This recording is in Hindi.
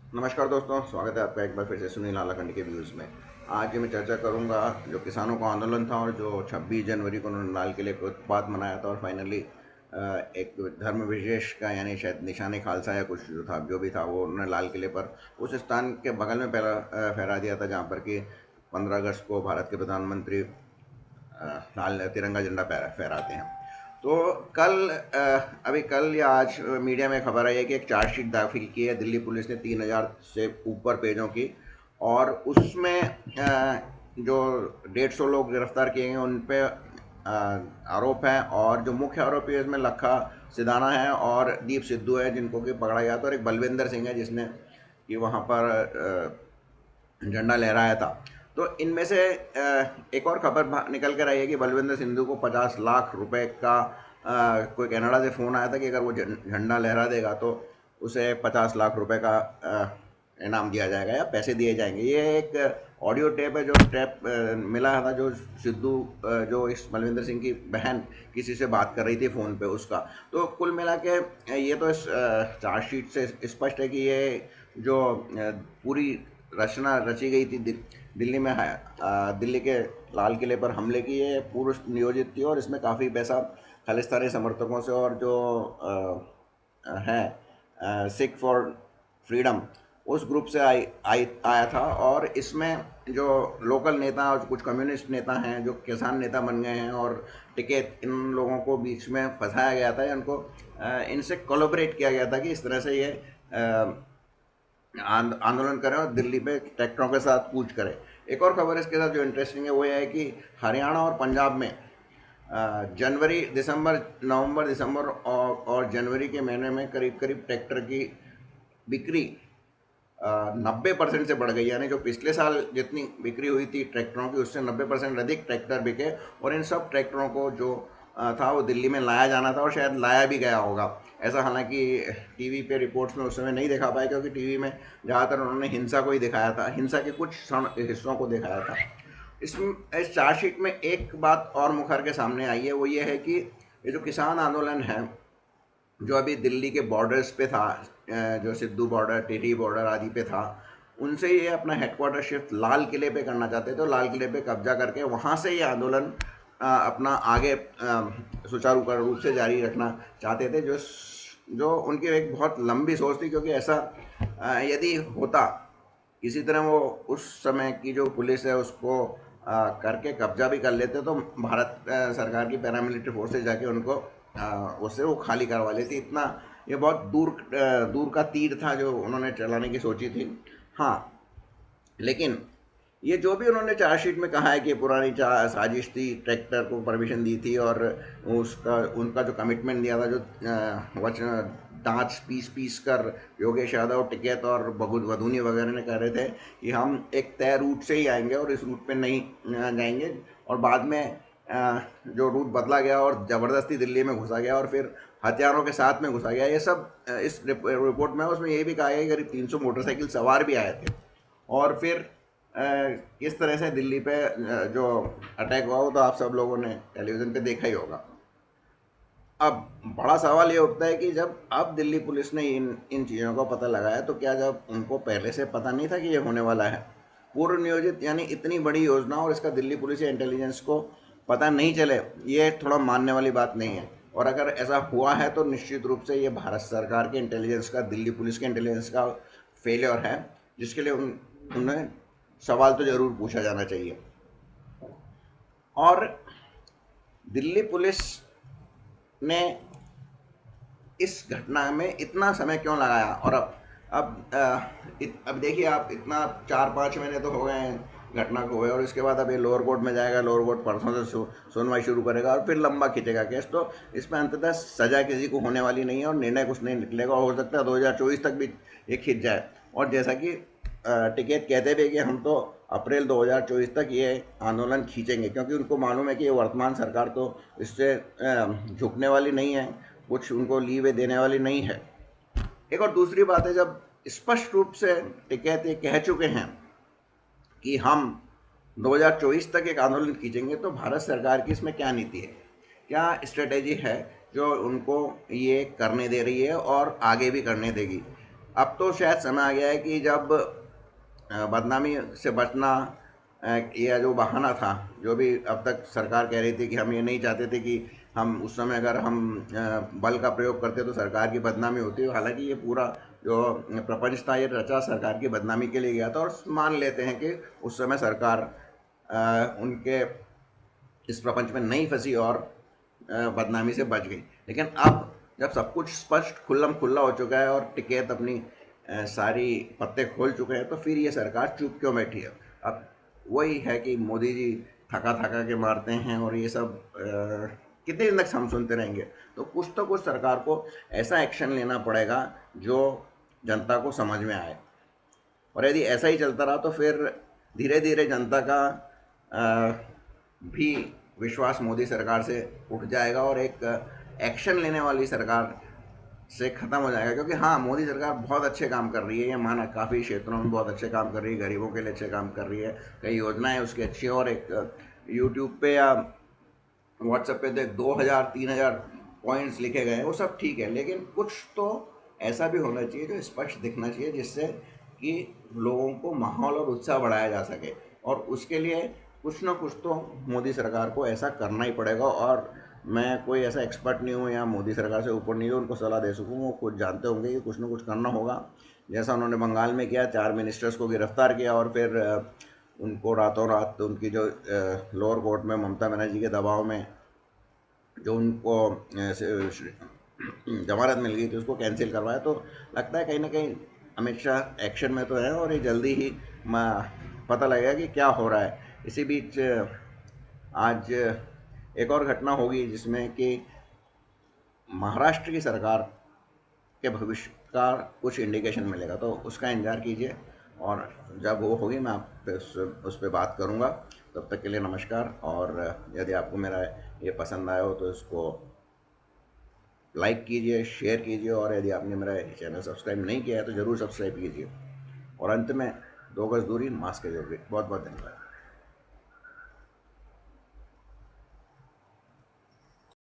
नमस्कार दोस्तों, स्वागत है आपका एक बार फिर से सुनील नालाखंड के व्यूज़ में। आज मैं चर्चा करूंगा जो किसानों का आंदोलन था और जो 26 जनवरी को उन्होंने लाल किले के उत्पाद मनाया था और फाइनली एक धर्म विशेष का यानी शायद निशाने खालसा या कुछ जो था जो भी था वो उन्होंने लाल किले पर उस स्थान के बगल में फहरा दिया था जहाँ पर कि 15 अगस्त को भारत के प्रधानमंत्री लाल तिरंगा झंडा फहराते हैं। तो अभी कल या आज मीडिया में खबर आई है कि एक चार्जशीट दाखिल की है दिल्ली पुलिस ने 3,000 से ऊपर पेजों की। और उसमें जो 150 लोग गिरफ्तार किए गए उन पे आरोप है। और जो मुख्य आरोपी है इसमें लखा सिधाना है और दीप सिद्धू है जिनको कि पकड़ा गया था, और एक बलविंदर सिंह है जिसने कि वहाँ पर झंडा लहराया था। तो इनमें से एक और खबर निकल कर आई है कि बलविंदर सिंधु को 50 लाख रुपए का कोई कनाडा से फ़ोन आया था कि अगर वो झंडा लहरा देगा तो उसे 50 लाख रुपए का इनाम दिया जाएगा या पैसे दिए जाएंगे। ये एक ऑडियो टेप है जो मिला था, जो सिद्धू जो इस बलविंदर सिंह की बहन किसी से बात कर रही थी फ़ोन पे उसका। तो कुल मिला के ये तो इस चार्जशीट से स्पष्ट है कि ये जो पूरी रचना रची गई थी दिल्ली में है, दिल्ली के लाल किले पर हमले की, ये पूर्व नियोजित थी। और इसमें काफ़ी पैसा खालिस्तानी समर्थकों से और जो है सिख फॉर फ्रीडम उस ग्रुप से आया था। और इसमें जो लोकल नेता और कुछ कम्युनिस्ट नेता हैं जो किसान नेता बन गए हैं और टिकैत इन लोगों को बीच में फंसाया गया था या इनको इनसे कोलैबोरेट किया गया था कि इस तरह से ये आंदोलन करें और दिल्ली पे ट्रैक्टरों के साथ कूच करें। एक और खबर इसके साथ जो इंटरेस्टिंग है वो ये है कि हरियाणा और पंजाब में जनवरी दिसंबर नवंबर दिसंबर और जनवरी के महीने में करीब करीब ट्रैक्टर की बिक्री 90% से बढ़ गई। यानी जो पिछले साल जितनी बिक्री हुई थी ट्रैक्टरों की उससे 90% अधिक ट्रैक्टर बिके। और इन सब ट्रैक्टरों को जो था वो दिल्ली में लाया जाना था और शायद लाया भी गया होगा। ऐसा हालांकि टीवी पे रिपोर्ट्स में उस समय नहीं दिखा पाए क्योंकि टीवी में ज़्यादातर उन्होंने हिंसा को ही दिखाया था, हिंसा के कुछ हिस्सों को दिखाया था। इस चार्जशीट में एक बात और मुखर के सामने आई है, वो ये है कि ये जो किसान आंदोलन है जो अभी दिल्ली के बॉर्डर्स पे था, जो सिद्धू बॉर्डर टिहरी बॉर्डर आदि पे था, उनसे ये अपना हेडक्वार्टर शिफ्ट लाल किले पे करना चाहते थे। तो लाल किले पे कब्जा करके वहाँ से ये आंदोलन अपना आगे सुचारू रूप से जारी रखना चाहते थे, जो जो उनकी एक बहुत लंबी सोच थी। क्योंकि ऐसा यदि होता किसी तरह वो उस समय की जो पुलिस है उसको करके कब्जा भी कर लेते तो भारत सरकार की पैरामिलिट्री फोर्सेज जाके उनको उससे वो खाली करवा लेती। इतना ये बहुत दूर का तीर था जो उन्होंने चलाने की सोची थी। हाँ, लेकिन ये जो भी उन्होंने चार्जशीट में कहा है कि पुरानी साजिश थी, ट्रैक्टर को परमिशन दी थी और उसका उनका जो कमिटमेंट दिया था, जो वचन दांच पीस पीस कर योगेश यादव टिकैत और वधूनी वगैरह ने कह रहे थे कि हम एक तय रूट से ही आएंगे और इस रूट पे नहीं जाएंगे। और बाद में जो रूट बदला गया और ज़बरदस्ती दिल्ली में घुसा गया और फिर हथियारों के साथ में घुसा गया। ये सब इस रिपोर्ट में उसमें ये भी कहा गया कि करीब 300 मोटरसाइकिल सवार भी आए थे। और फिर इस तरह से दिल्ली पे जो अटैक हुआ वो तो आप सब लोगों ने टेलीविज़न पे देखा ही होगा। अब बड़ा सवाल ये उठता है कि जब अब दिल्ली पुलिस ने इन इन चीज़ों का पता लगाया तो क्या जब उनको पहले से पता नहीं था कि ये होने वाला है? पूर्व नियोजित यानी इतनी बड़ी योजना और इसका दिल्ली पुलिस या इंटेलिजेंस को पता नहीं चले, ये थोड़ा मानने वाली बात नहीं है। और अगर ऐसा हुआ है तो निश्चित रूप से ये भारत सरकार के इंटेलिजेंस का, दिल्ली पुलिस के इंटेलिजेंस का फेलियर है, जिसके लिए उन्हें सवाल तो ज़रूर पूछा जाना चाहिए। और दिल्ली पुलिस ने इस घटना में इतना समय क्यों लगाया? और अब देखिए आप, इतना 4-5 महीने तो हो गए हैं घटना को हुए और इसके बाद अब ये लोअर कोर्ट में जाएगा, लोअर कोर्ट परसों से सुनवाई शुरू करेगा और फिर लंबा खींचेगा केस। तो इसमें अंततः सज़ा किसी को होने वाली नहीं है और निर्णय कुछ नहीं निकलेगा। और हो सकता है 2024 तक भी ये खींच जाए। और जैसा कि टिकैत कहते भी कि हम तो अप्रैल 2024 तक ये आंदोलन खींचेंगे, क्योंकि उनको मालूम है कि ये वर्तमान सरकार तो इससे झुकने वाली नहीं है, कुछ उनको लीवे देने वाली नहीं है। एक और दूसरी बात है, जब स्पष्ट रूप से टिकैत ये कह चुके हैं कि हम 2024 तक एक आंदोलन खींचेंगे, तो भारत सरकार की इसमें क्या नीति है, क्या स्ट्रेटेजी है जो उनको ये करने दे रही है और आगे भी करने देगी? अब तो शायद समय आ गया है कि जब बदनामी से बचना यह जो बहाना था, जो भी अब तक सरकार कह रही थी कि हम ये नहीं चाहते थे कि हम उस समय अगर हम बल का प्रयोग करते तो सरकार की बदनामी होती है। हालांकि ये पूरा जो प्रपंच था ये रचा सरकार की बदनामी के लिए गया था, और मान लेते हैं कि उस समय सरकार उनके इस प्रपंच में नहीं फंसी और बदनामी से बच गई। लेकिन अब जब सब कुछ स्पष्ट खुल्लम खुल्ला हो चुका है और टिकैत अपनी सारी पत्ते खोल चुके हैं, तो फिर ये सरकार चुप क्यों बैठी है? अब वही है कि मोदी जी थका थका के मारते हैं, और ये सब कितने दिन तक हम सुनते रहेंगे? तो कुछ सरकार को ऐसा एक्शन लेना पड़ेगा जो जनता को समझ में आए। और यदि ऐसा ही चलता रहा तो फिर धीरे धीरे जनता का भी विश्वास मोदी सरकार से उठ जाएगा और एक एक्शन लेने वाली सरकार से ख़त्म हो जाएगा। क्योंकि हाँ, मोदी सरकार बहुत अच्छे काम कर रही है, ये माना, काफ़ी क्षेत्रों में बहुत अच्छे काम कर रही है, गरीबों के लिए अच्छे काम कर रही है, कई योजनाएं उसकी अच्छी हैं। और एक यूट्यूब पे या व्हाट्सएप पे तो 2000-3000 पॉइंट्स लिखे गए हैं, वो सब ठीक है, लेकिन कुछ तो ऐसा भी होना चाहिए जो स्पष्ट दिखना चाहिए, जिससे कि लोगों को माहौल और उत्साह बढ़ाया जा सके। और उसके लिए कुछ ना कुछ तो मोदी सरकार को ऐसा करना ही पड़ेगा। और मैं कोई ऐसा एक्सपर्ट नहीं हूँ या मोदी सरकार से ऊपर नहीं हूँ उनको सलाह दे सकूँ, वो खुद जानते होंगे कि कुछ ना कुछ करना होगा। जैसा उन्होंने बंगाल में किया, 4 मिनिस्टर्स को गिरफ्तार किया और फिर उनको रातों रात उनकी जो लोअर कोर्ट में ममता बनर्जी के दबाव में जो उनको जमानत मिल गई थी उसको कैंसिल करवाया। तो लगता है कहीं ना कहीं अमित शाह एक्शन में तो है, और ये जल्दी ही पता लगेगा कि क्या हो रहा है। इसी बीच आज एक और घटना होगी जिसमें कि महाराष्ट्र की सरकार के भविष्य का कुछ इंडिकेशन मिलेगा, तो उसका इंतजार कीजिए, और जब वो होगी मैं आप उस पर बात करूँगा। तब तक के लिए नमस्कार। और यदि आपको मेरा ये पसंद आया हो तो इसको लाइक कीजिए, शेयर कीजिए, और यदि आपने मेरा चैनल सब्सक्राइब नहीं किया है तो ज़रूर सब्सक्राइब कीजिए। और अंत में 2 गज दूरी, मास्क है जरूरी। बहुत बहुत धन्यवाद।